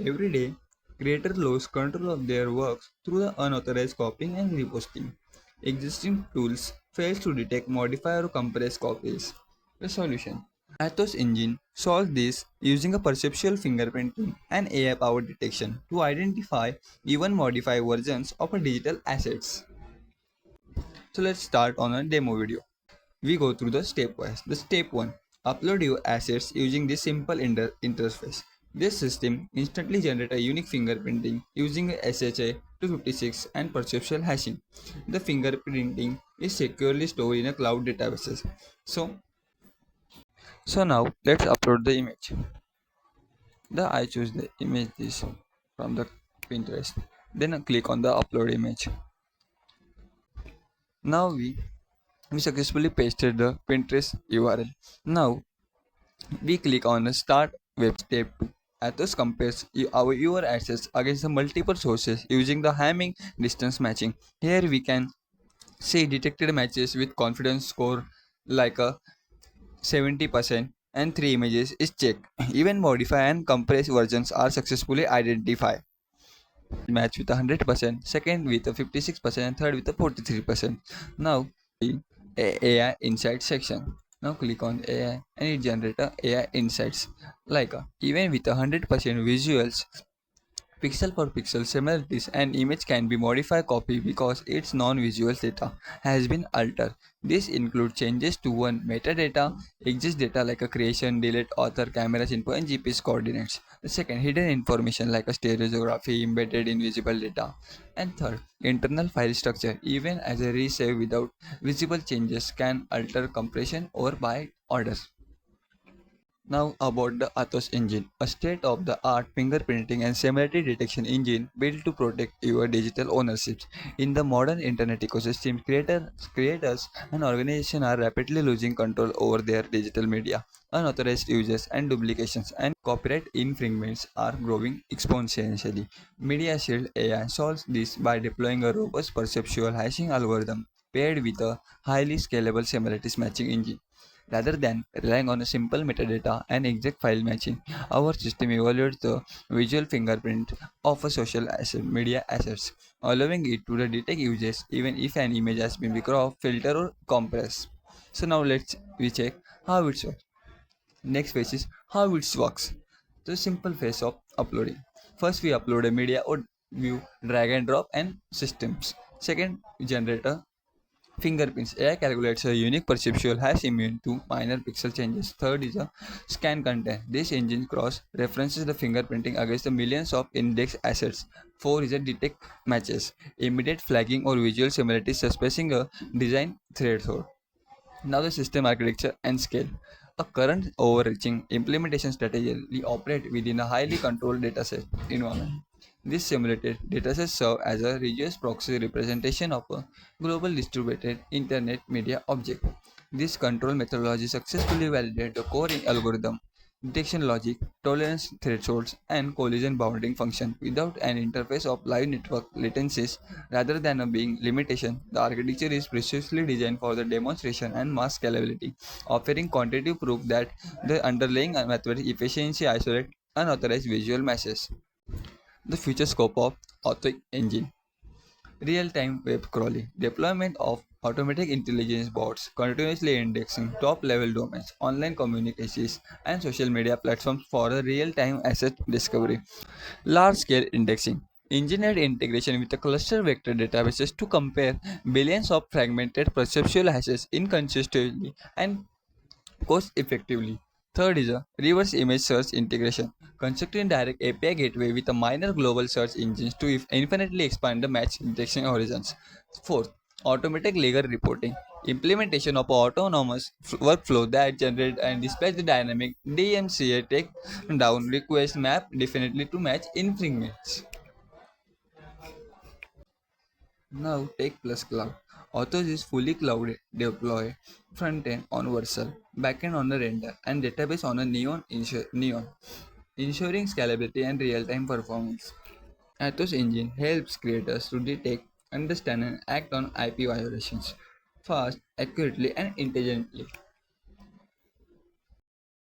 Every day, creators lose control of their works through the unauthorized copying and reposting. Existing tools fail to detect, modify, or compress copies. The solution: Athos engine solves this using a perceptual fingerprinting and AI-powered detection to identify even modify versions of a digital assets. So let's start on a demo video. We go through the stepwise. The step 1: upload your assets using this simple interface. This system instantly generates a unique fingerprinting using a SHA-256 and perceptual hashing. The fingerprinting is securely stored in a cloud databases. So now let's upload the image. I choose the image this from the Pinterest. Then I click on the upload image. Now we successfully pasted the Pinterest URL. Now we click on the Start Web Step 2. Athos compares your assets against the multiple sources using the Hamming distance matching. Here we can see detected matches with confidence score like a 70% and 3 images is checked. Even modify and compress versions are successfully identified. Match with 100%, second with a 56%, and third with a 43%. Now, in AI Insights section. Now click on AI and it generates a AI Insights. Even with 100% visuals, pixel for pixel similarities, an image can be modified copy because its non-visual data has been altered. This includes changes to one metadata, exist data like a creation, delete, author, camera's info, and GPS coordinates. The second, hidden information like a stereography, embedded invisible data. And third, internal file structure. Even as a resave without visible changes can alter compression or by order. Now about the Athos engine, a state-of-the-art fingerprinting and similarity detection engine built to protect your digital ownership. In the modern internet ecosystem, creators and organizations are rapidly losing control over their digital media. Unauthorized uses and duplications and copyright infringements are growing exponentially. Media Shield AI solves this by deploying a robust perceptual hashing algorithm paired with a highly scalable similarities matching engine. Rather than relying on a simple metadata and exact file matching, our system evaluates the visual fingerprint of a media assets, allowing it to detect uses even if an image has been cropped, filtered, or compressed. So now we check how it works. Next phase is how it works. The simple phase of uploading. First, we upload a media or view, drag and drop, and systems. Second, we generate a fingerprints. AI calculates a unique perceptual hash immune to minor pixel changes. Third is a scan content. This engine cross references the fingerprinting against the millions of index assets. Four is a detect matches. Immediate flagging or visual similarities surfacing a design threshold. Now the system architecture and scale. A current overreaching implementation strategy operate within a highly controlled dataset environment. This simulated datasets serve as a reduced proxy representation of a global distributed internet media object. This control methodology successfully validates the core algorithm, detection logic, tolerance thresholds, and collision bounding function without an interface of live network latencies rather than a being limitation. The architecture is precisely designed for the demonstration and mass scalability, offering quantitative proof that the underlying method efficiently isolate unauthorized visual matches. The future scope of Auto Engine. Real-time web crawling, deployment of automatic intelligence bots, continuously indexing top-level domains, online communications, and social media platforms for a real-time asset discovery. Large-scale indexing, engineered integration with a cluster vector databases to compare billions of fragmented perceptual hashes inconsistently and cost effectively. Third is a reverse image search integration, constructing direct API gateway with a minor global search engines to infinitely expand the match detection horizons. Fourth, automatic legal reporting, implementation of autonomous workflow that generate and displays the dynamic DMCA take down request map definitely to match infringements. Now take plus cloud. Authors is fully cloud deploy front-end on Vercel, backend on a render, and database on a Neon, ensuring scalability and real-time performance. Athos engine helps creators to detect, understand, and act on IP violations fast, accurately, and intelligently.